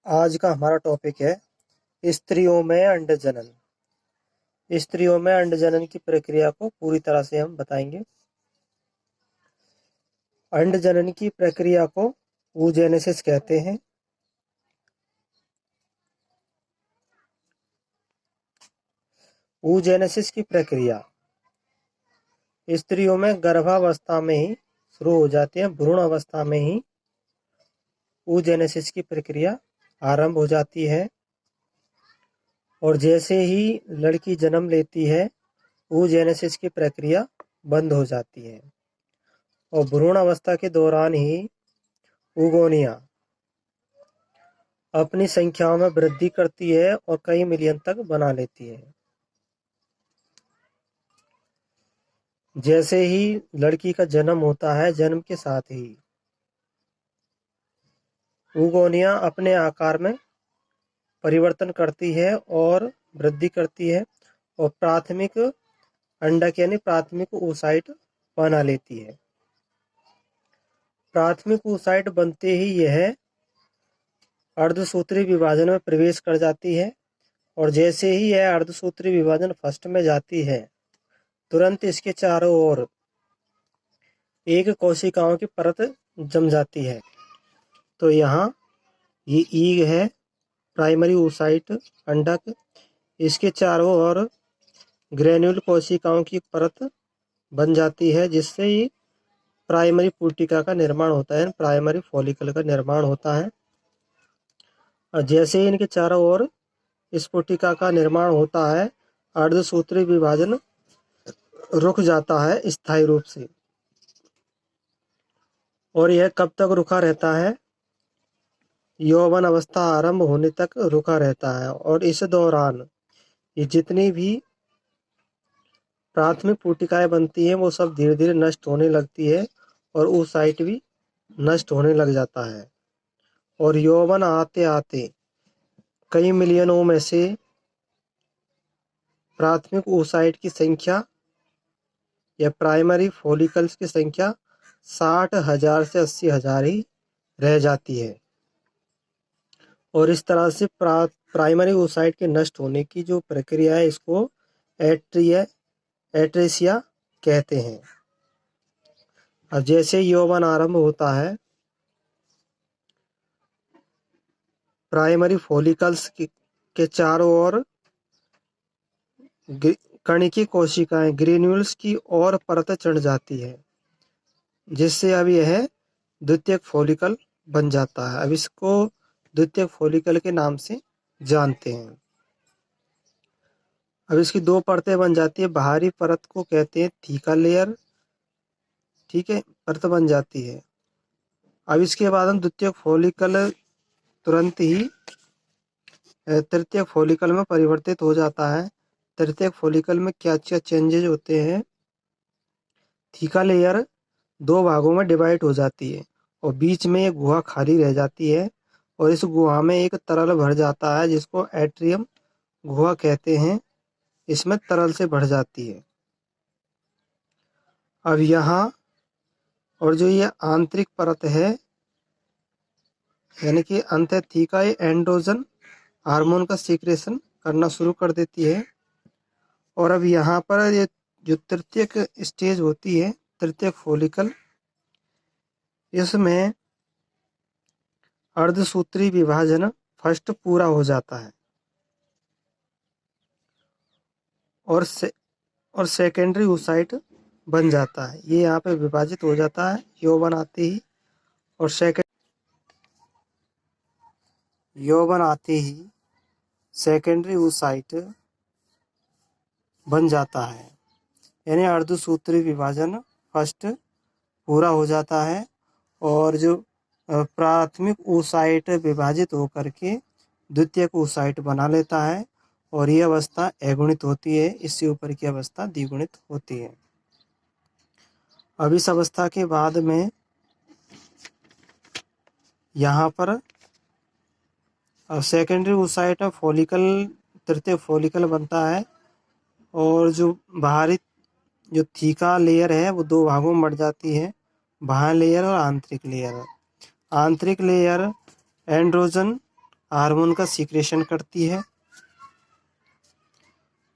आज का हमारा टॉपिक है स्त्रियों में अंड जनन। स्त्रियों में अंड जनन की प्रक्रिया को पूरी तरह से हम बताएंगे। अंड जनन की प्रक्रिया को oogenesis कहते हैं। oogenesis की प्रक्रिया स्त्रियों में गर्भावस्था में ही शुरू हो जाती है। भ्रूण अवस्था में ही oogenesis की प्रक्रिया आरंभ हो जाती है और जैसे ही लड़की जन्म लेती है oogenesis की प्रक्रिया बंद हो जाती है और भ्रूण अवस्था के दौरान ही उगोनिया अपनी संख्याओं में वृद्धि करती है और कई मिलियन तक बना लेती है। जैसे ही लड़की का जन्म होता है, जन्म के साथ ही उगोनिया अपने आकार में परिवर्तन करती है और वृद्धि करती है और प्राथमिक अंडक यानी प्राथमिक oocyte बना लेती है। प्राथमिक oocyte बनते ही यह अर्धसूत्री विभाजन में प्रवेश कर जाती है और जैसे ही यह अर्धसूत्री विभाजन फर्स्ट में जाती है, तुरंत इसके चारों ओर एक कोशिकाओं की परत जम जाती है। तो यहाँ ये ईग है, प्राइमरी oocyte अंडक। इसके चारों ओर ग्रेन्यूल कोशिकाओं की परत बन जाती है जिससे ही प्राइमरी पुटिका का निर्माण होता है, प्राइमरी फॉलिकल का निर्माण होता है। और जैसे ही इनके चारों ओर इस पुटिका का निर्माण होता है, अर्धसूत्री विभाजन रुक जाता है स्थायी रूप से। और यह कब तक रुका रहता है? यौवन अवस्था आरंभ होने तक रुका रहता है और इस दौरान ये जितनी भी प्राथमिक पुटिकाएं बनती हैं वो सब धीरे धीरे नष्ट होने लगती है और oocyte भी नष्ट होने लग जाता है और यौवन आते आते कई मिलियनों में से प्राथमिक oocyte की संख्या या प्राइमरी फॉलिकल्स की संख्या 60,000 से 80,000 ही रह जाती है। और इस तरह से प्राइमरी oocyte के नष्ट होने की जो प्रक्रिया है इसको एट्रेसिया कहते हैं। अब जैसे यौवन आरंभ होता है, प्राइमरी फॉलिकल्स के चारों ओर कणिकीय कोशिकाएं ग्रेन्यूल्स की ओर परत चढ़ जाती है जिससे अब यह द्वितीयक फॉलिकल बन जाता है। अब इसको द्वितीयक फॉलिकल के नाम से जानते हैं। अब इसकी दो परतें बन जाती है। बाहरी परत को कहते हैं थीका लेयर, ठीक है, परत बन जाती है। अब इसके बाद हम द्वितीयक फॉलिकल तुरंत ही तृतीयक फॉलिकल में परिवर्तित हो जाता है। तृतीयक फॉलिकल में क्या क्या चेंजेज होते हैं? थीका लेयर दो भागों में डिवाइड हो जाती है और बीच में एक गुहा खाली रह जाती है और इस गुहा में एक तरल भर जाता है जिसको एट्रियम गुहा कहते हैं। इसमें तरल से भर जाती है। अब यहाँ और जो ये आंतरिक परत है यानी कि अंतःथीका एंड्रोजन हार्मोन का सीक्रेशन करना शुरू कर देती है। और अब यहाँ पर ये जो तृतीयक स्टेज होती है, तृतीयक फॉलिकल, इसमें अर्धसूत्री विभाजन फर्स्ट पूरा हो जाता है और सेकेंडरी oocyte बन जाता है। ये यहाँ पे विभाजित हो जाता है यौवन आते ही और यौवन आते ही सेकेंडरी oocyte बन जाता है यानी अर्धसूत्री विभाजन फर्स्ट पूरा हो जाता है और जो प्राथमिक oocyte विभाजित होकर के द्वितीयक oocyte बना लेता है और ये अवस्था अगुणित होती है। इससे ऊपर की अवस्था द्विगुणित होती है। अब इस अवस्था के बाद में यहाँ पर सेकेंडरी oocyte में फॉलिकल, तृतीय फॉलिकल बनता है और जो बाहरी जो थीका लेयर है वो दो भागों में बढ़ जाती है, बाह्य लेयर और आंतरिक लेयर। आंतरिक लेयर एंड्रोजन हार्मोन का सीक्रेशन करती है।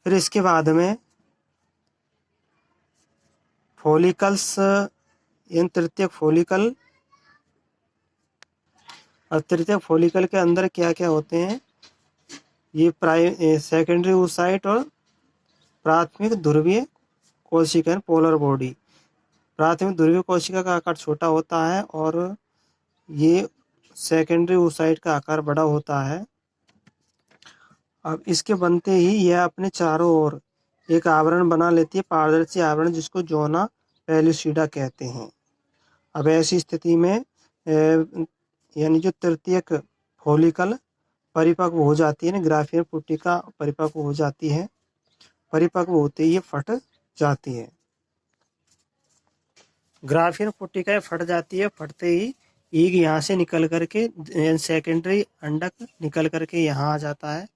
फिर इसके बाद में फॉलिकल्स यानी तृतीयक फॉलिकल, और तृतीयक फॉलिकल के अंदर क्या क्या होते हैं, ये सेकेंडरी oocyte और प्राथमिक ध्रुवीय कोशिका पोलर बॉडी। प्राथमिक ध्रुवीय कोशिका का आकार छोटा होता है और ये सेकेंडरी oocyte का आकार बड़ा होता है। अब इसके बनते ही यह अपने चारों ओर एक आवरण बना लेती है, पारदर्शी आवरण, जिसको जोना पेलिसिडा कहते हैं। अब ऐसी स्थिति में यानी जो तृतीयक फॉलिकल परिपक्व हो जाती है ना, ग्राफियन पुटिका परिपक्व हो जाती है, परिपक्व होते ही ये फट जाती है। ग्राफियन पुटिका फट जाती है, फटते ही ईग यहाँ से निकल करके सेकेंडरी अंडक निकल करके यहाँ आ जाता है,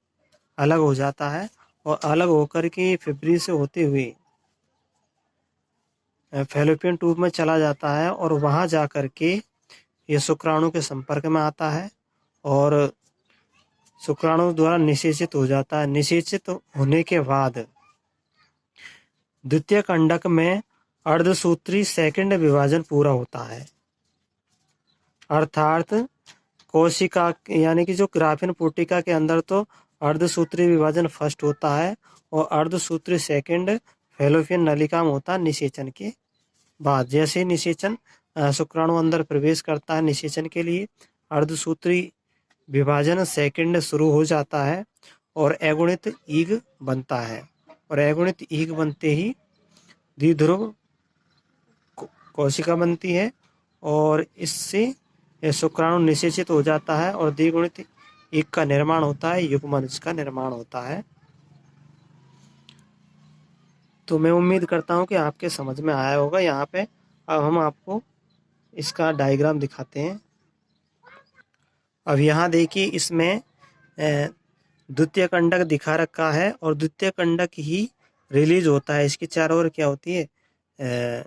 अलग हो जाता है, और अलग होकर के फिब्री से होते हुए फैलोपियन ट्यूब में चला जाता है, और वहाँ जा कर के ये शुक्राणु के संपर्क में आता है और शुक्राणु द्वारा निषेचित हो जाता है। निषेचित होने के बाद द्वितीय अंडक में अर्धसूत्री सेकंड विभाजन पूरा होता है, अर्थात कोशिका यानी कि जो ग्राफियन पुटिका के अंदर तो अर्धसूत्री विभाजन फर्स्ट होता है और अर्धसूत्री सेकंड फैलोपियन नलिका में होता है निषेचन के बाद। जैसे निषेचन शुक्राणु अंदर प्रवेश करता है निषेचन के लिए, अर्धसूत्री विभाजन सेकंड शुरू हो जाता है और अगुणित ईग बनता है, और अगुणित ईग बनते ही द्विध्रुव कोशिका बनती है और इससे शुक्राणु निषेचित हो जाता है और द्विगुणित ईग का निर्माण होता है, युग्मनज का निर्माण होता है। तो मैं उम्मीद करता हूँ कि आपके समझ में आया होगा। यहाँ पे अब हम आपको इसका डायग्राम दिखाते हैं। अब यहाँ देखिए, इसमें द्वितीय कंडक दिखा रखा है और द्वितीय कंडक ही रिलीज होता है। इसके चारों ओर क्या होती है,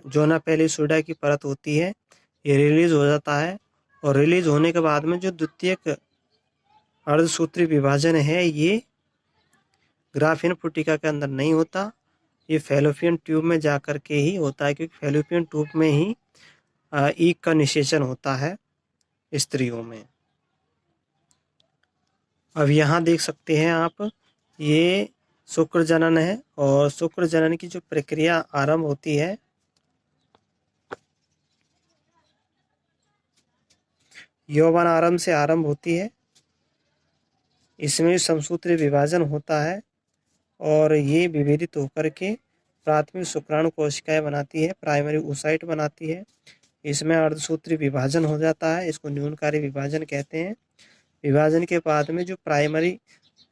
जोना पेलिसुडा की परत होती है, ये रिलीज हो जाता है, और रिलीज होने के बाद में जो द्वितीयक अर्धसूत्री विभाजन है ये ग्राफियन पुटिका के अंदर नहीं होता, ये फैलोपियन ट्यूब में जाकर के ही होता है, क्योंकि फैलोपियन ट्यूब में ही ईग का निषेचन होता है स्त्रियों में। अब यहाँ देख सकते हैं आप, ये शुक्र जनन है और शुक्र जनन की जो प्रक्रिया आरंभ होती है, यौवन आरंभ से आरंभ होती है। इसमें समसूत्री विभाजन होता है और ये विभेदित होकर के प्राथमिक शुक्राणु कोशिकाएं बनाती है, प्राइमरी oocyte बनाती है। इसमें अर्धसूत्री विभाजन हो जाता है, इसको न्यूनकारी विभाजन कहते हैं। विभाजन के बाद में जो प्राइमरी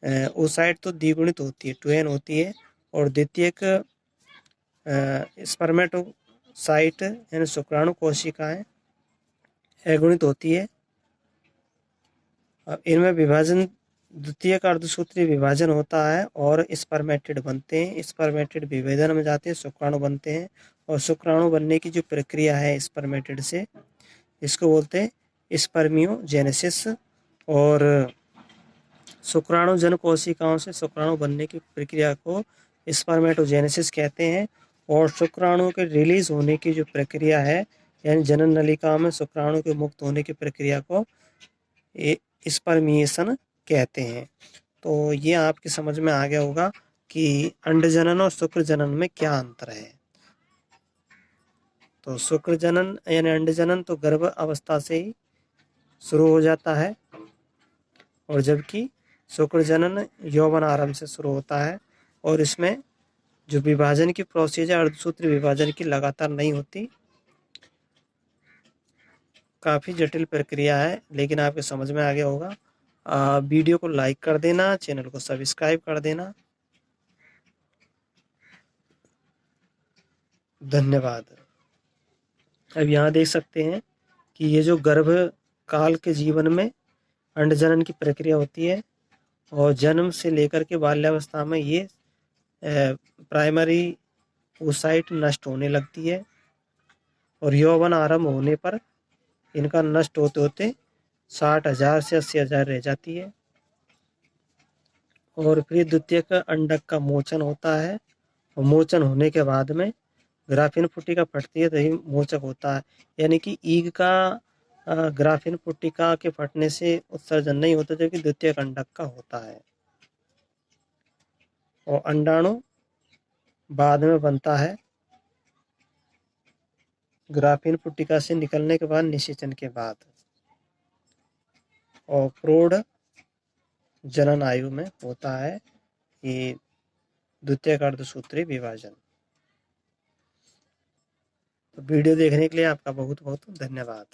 oocyte तो द्विगुणित होती है, ट्वेन होती है, और द्वितीयक स्पर्मेटोसाइट यानी शुक्राणु कोशिकाएं अगुणित होती है। अब इनमें विभाजन द्वितीय का अर्धसूत्री विभाजन होता है और स्पर्मेटिड बनते हैं, स्पर्मेटिड विभेदन में जाते हैं, शुक्राणु बनते हैं, और शुक्राणु बनने की जो प्रक्रिया है स्पर्मेटिड से, इसको बोलते हैं स्पर्मियोजेनेसिस। और शुक्राणु जन कोशिकाओं से शुक्राणु बनने की प्रक्रिया को स्पर्मेटोजेनेसिस कहते हैं। और शुक्राणु के रिलीज होने की जो प्रक्रिया है, यानी जनन नलिका में शुक्राणु के मुक्त होने की प्रक्रिया को स्पर्मिएशन कहते हैं। तो ये आपकी समझ में आ गया होगा कि अंड जनन और शुक्र जनन में क्या अंतर है। तो शुक्र जनन यानी अंड जनन तो गर्भ अवस्था से ही शुरू हो जाता है, और जबकि शुक्र जनन यौवन आरंभ से शुरू होता है, और इसमें जो विभाजन की प्रोसेस है अर्धसूत्री विभाजन की लगातार नहीं होती, काफ़ी जटिल प्रक्रिया है, लेकिन आपके समझ में आ गया होगा। वीडियो को लाइक कर देना, चैनल को सब्सक्राइब कर देना। धन्यवाद। अब यहाँ देख सकते हैं कि ये जो गर्भ काल के जीवन में अंड जनन की प्रक्रिया होती है, और जन्म से लेकर के बाल्यावस्था में ये प्राइमरी oocyte नष्ट होने लगती है, और यौवन आरंभ होने पर इनका नष्ट होते होते 60,000 से 80,000 रह जाती है। और फिर द्वितीयक अंडक का मोचन होता है, और मोचन होने के बाद में ग्राफीन पुट्टिका फटती है, तो ही मोचक होता है। यानी कि ईग का ग्राफीन पुट्टिका के फटने से उत्सर्जन नहीं होता, जो कि द्वितीयक अंडक का होता है। और अंडाणु बाद में बनता है ग्राफीन पुट्टिका से निकलने के बाद, निषेचन के बाद, और प्रौढ़ जनन आयु में होता है ये द्वितीयक अर्धसूत्री विभाजन। तो वीडियो देखने के लिए आपका बहुत बहुत धन्यवाद।